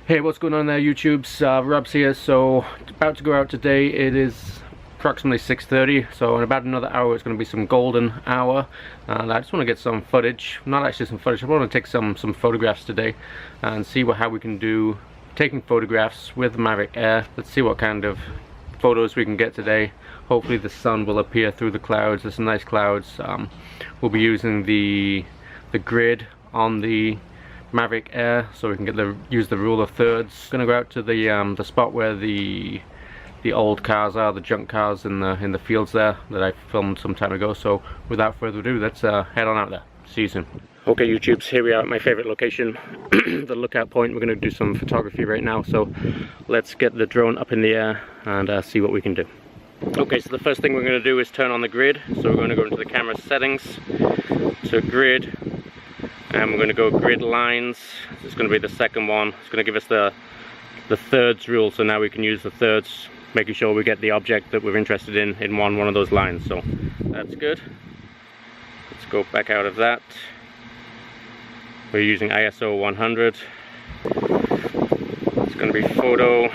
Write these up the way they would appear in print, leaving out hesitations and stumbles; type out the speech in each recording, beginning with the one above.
Hey, what's going on there, YouTube's Rob's here. So about to go out today. It is approximately 6:30, so in about another hour it's going to be some golden hour, and I just want to get some footage, not actually some footage, I want to take some photographs today and see how we can do taking photographs with the Mavic Air. Let's see what kind of photos we can get today. Hopefully the sun will appear through the clouds. There's some nice clouds. We'll be using the grid on the Mavic Air, so we can use the rule of thirds. Gonna go out to the spot where the old cars are, the junk cars in the fields there that I filmed some time ago. So without further ado, let's head on out there. See you soon. Okay, YouTubes, here we are at my favorite location, the lookout point. We're gonna do some photography right now, so let's get the drone up in the air and see what we can do. Okay, so the first thing we're gonna do is turn on the grid. So we're gonna go into the camera settings, to grid, and we're going to go grid lines. This is going to be the second one. It's going to give us the thirds rule, so now we can use the thirds, making sure we get the object that we're interested in one of those lines. So that's good. Let's go back out of that. We're using ISO 100. It's going to be photo.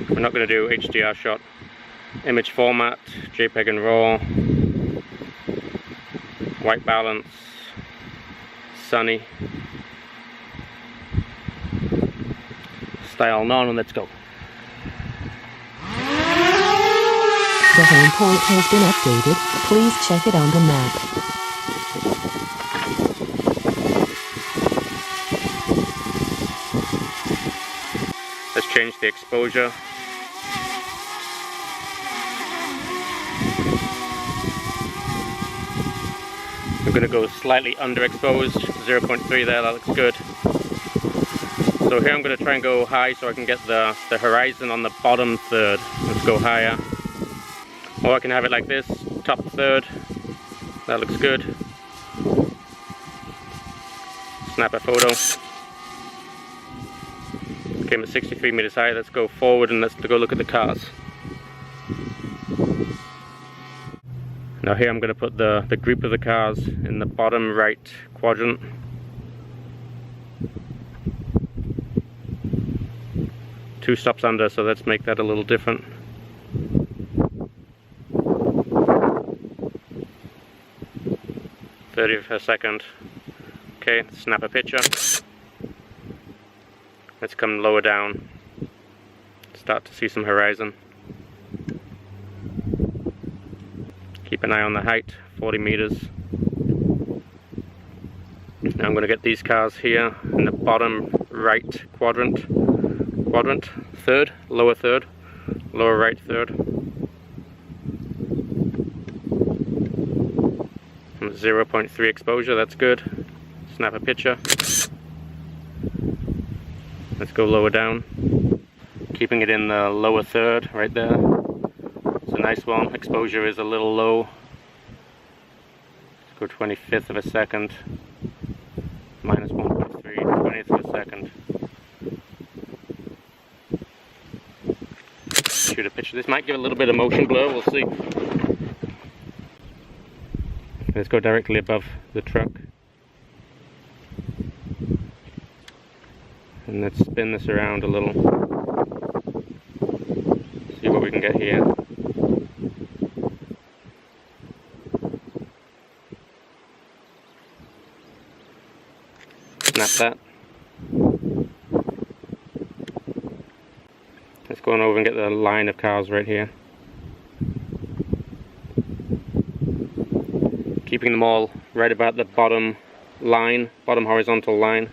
We're not going to do HDR shot. Image format, JPEG and RAW. White balance, sunny, style none, and let's go. The home point has been updated. Please check it on the map. Let's change the exposure. I'm going to go slightly underexposed, 0.3 there, that looks good. So here I'm going to try and go high so I can get the horizon on the bottom third. Let's go higher. Or I can have it like this, top third, that looks good. Snap a photo. Okay, I'm at 63 meters high, let's go forward and let's go look at the cars. Now here I'm going to put the group of the cars in the bottom right quadrant. Two stops under, so let's make that a little different. .30 per second. Okay, snap a picture. Let's come lower down. Start to see some horizon. Keep an eye on the height, 40 meters. Now I'm going to get these cars here in the bottom right quadrant, third, lower right third. 0.3 exposure, that's good. Snap a picture. Let's go lower down. Keeping it in the lower third, right there. It's a nice one. Exposure is a little low. Let's go 25th of a second. Minus 1.3, 20th of a second. Shoot a picture. This might give a little bit of motion blur, we'll see. Let's go directly above the truck. And let's spin this around a little. See what we can get here. Snap that. Let's go on over and get the line of cars right here. Keeping them all right about the bottom line, bottom horizontal line.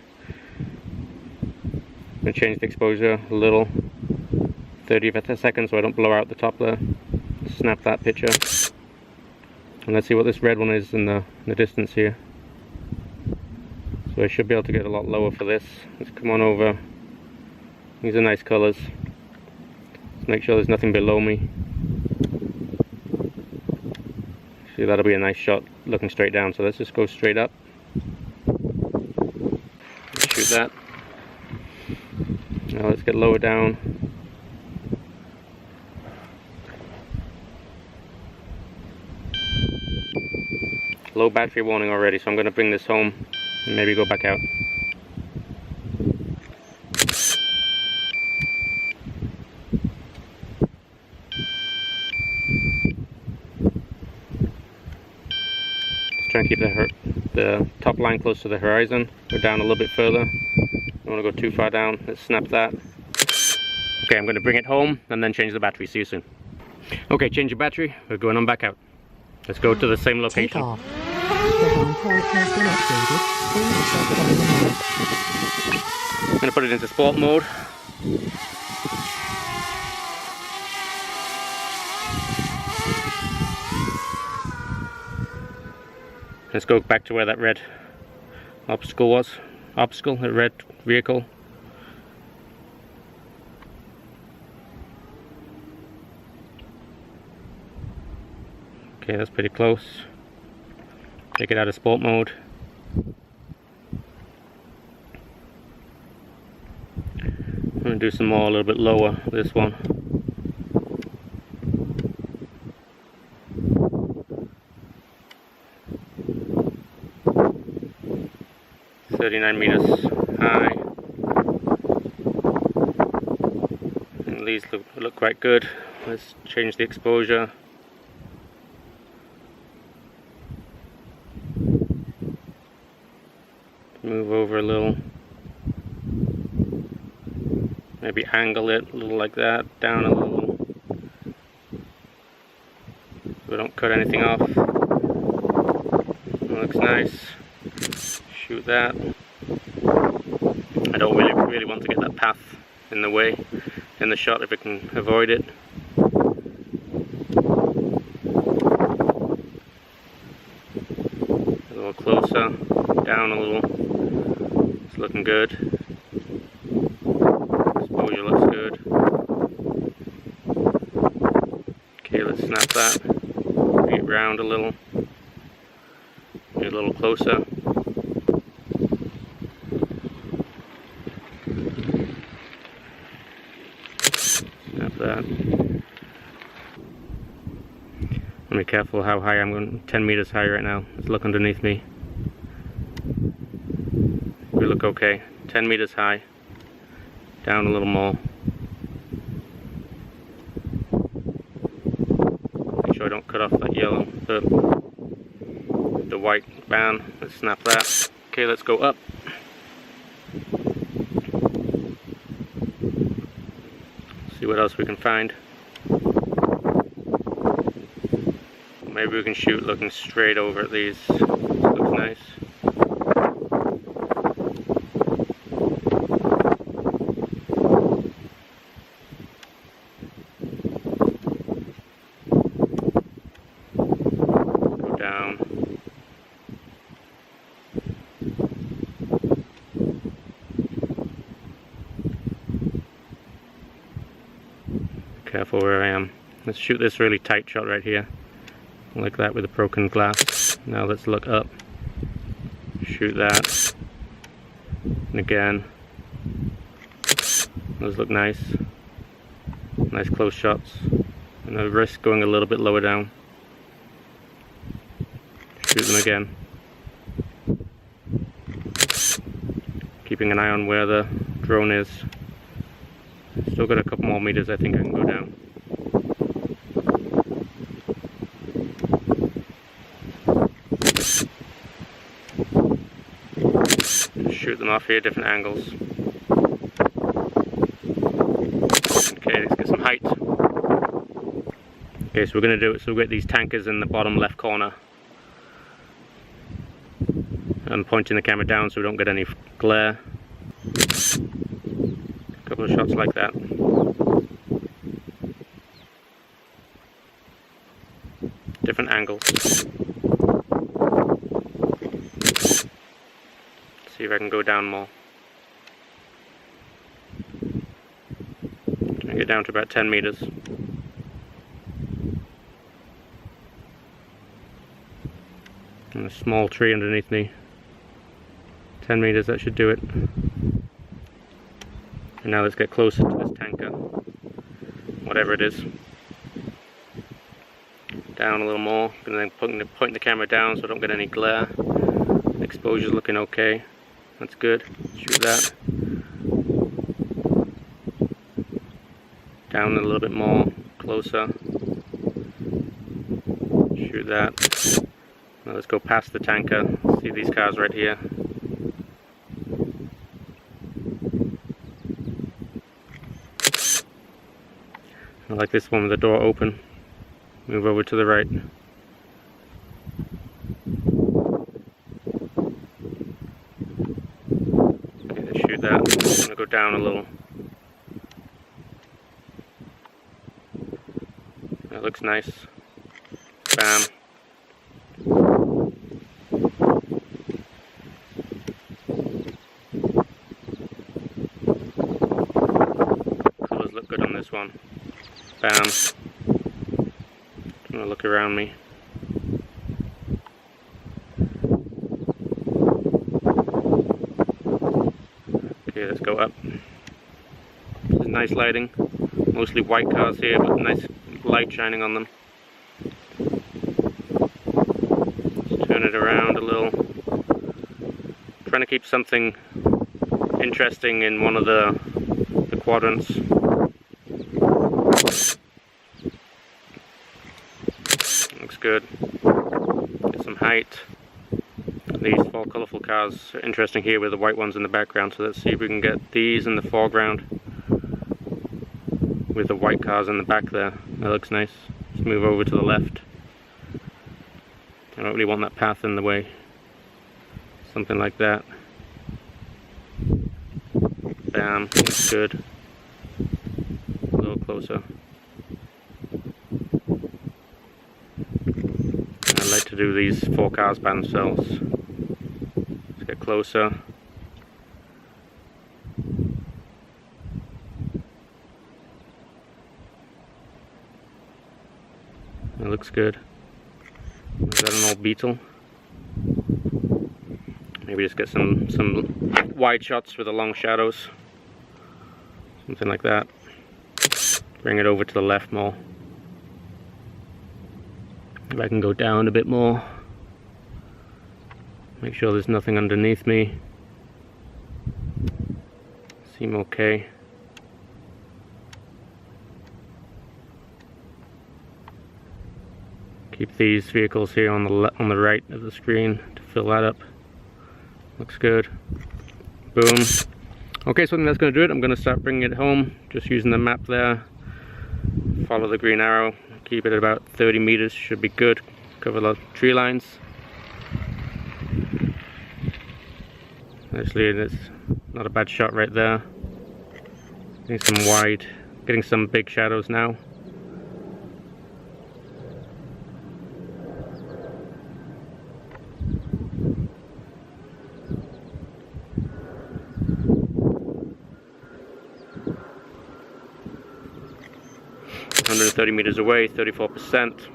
I'm going to change the exposure a little. 30th a second so I don't blow out the top there. Snap that picture. And let's see what this red one is in the distance here. So I should be able to get a lot lower for this. Let's come on over. These are nice colours. Let's make sure there's nothing below me. See, that'll be a nice shot looking straight down. So let's just go straight up. Shoot that. Now let's get lower down. Low battery warning already, so I'm going to bring this home and maybe go back out. Just try and keep the top line close to the horizon. Go down a little bit further. Don't want to go too far down. Let's snap that. Okay, I'm going to bring it home and then change the battery. See you soon. Okay, change the battery. We're going on back out. Let's go to the same location. Take off. The home point has been updated. Please check it on the map. I'm going to put it into sport mode. Let's go back to where that red obstacle was. The red vehicle. Okay, that's pretty close. Take it out of sport mode. I'm going to do some more a little bit lower, this one. .39 meters high. And these look quite good. Let's change the exposure. Move over a little. Maybe angle it a little like that, down a little. We don't cut anything off. It looks nice. Shoot that. I don't really want to get that path in the way in the shot if I can avoid it. A little closer, down a little. It's looking good. Exposure looks good. Okay, let's snap that. Bring it round a little. Get a little closer. Snap that. Be careful how high I'm going. 10 meters high right now. Let's look underneath me. We look okay. 10 meters high. Down a little more. Make sure I don't cut off that yellow, the white band. Let's snap that. Okay, let's go up. See what else we can find. Maybe we can shoot looking straight over at these. This looks nice. Go down. Careful where I am. Let's shoot this really tight shot right here. Like that with a broken glass. Now let's look up. Shoot that. And again. Those look nice. Nice close shots. And the wrist going a little bit lower down. Shoot them again. Keeping an eye on where the drone is. Still got a couple more meters I think I can go down. Shoot them off here, different angles. Okay, let's get some height. Okay, so we're going to do it so we get these tankers in the bottom left corner. I'm pointing the camera down so we don't get any glare. A couple of shots like that. Different angles. See if I can go down more. Try and get down to about 10 meters. And a small tree underneath me. 10 meters, that should do it. And now let's get closer to this tanker. Whatever it is. Down a little more, and then point the camera down so I don't get any glare. Exposure's looking okay. That's good. Shoot that. Down a little bit more, closer. Shoot that. Now let's go past the tanker. See these cars right here. I like this one with the door open. Move over to the right. Okay, let's shoot that. I'm gonna go down a little. That looks nice. Bam. Colors look good on this one. Bam. I'm gonna look around me. Okay, let's go up. This is nice lighting. Mostly white cars here, but nice light shining on them. Let's turn it around a little. Trying to keep something interesting in one of the quadrants. Looks good. Get some height. These four colourful cars are interesting here with the white ones in the background, so let's see if we can get these in the foreground with the white cars in the back there. That looks nice. Let's move over to the left. I don't really want that path in the way. Something like that. Bam, looks good. A little closer. I like to do these four cars by themselves. Let's get closer. It looks good. Is that an old Beetle? Maybe just get some wide shots with the long shadows. Something like that. Bring it over to the left more. If I can go down a bit more. Make sure there's nothing underneath me. Seem okay. Keep these vehicles here on the right of the screen to fill that up. Looks good. Boom. Okay, so I think that's going to do it. I'm going to start bringing it home, just using the map there. Follow the green arrow. Keep it at about 30 meters. Should be good. Cover the tree lines. Actually, it's not a bad shot right there. Getting some big shadows now. .130 meters away, 34%.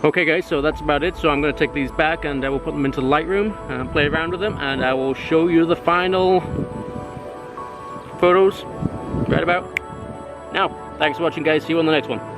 Okay guys, so that's about it. So I'm going to take these back and I will put them into Lightroom and play around with them, and I will show you the final photos right about now. Thanks for watching guys, see you on the next one.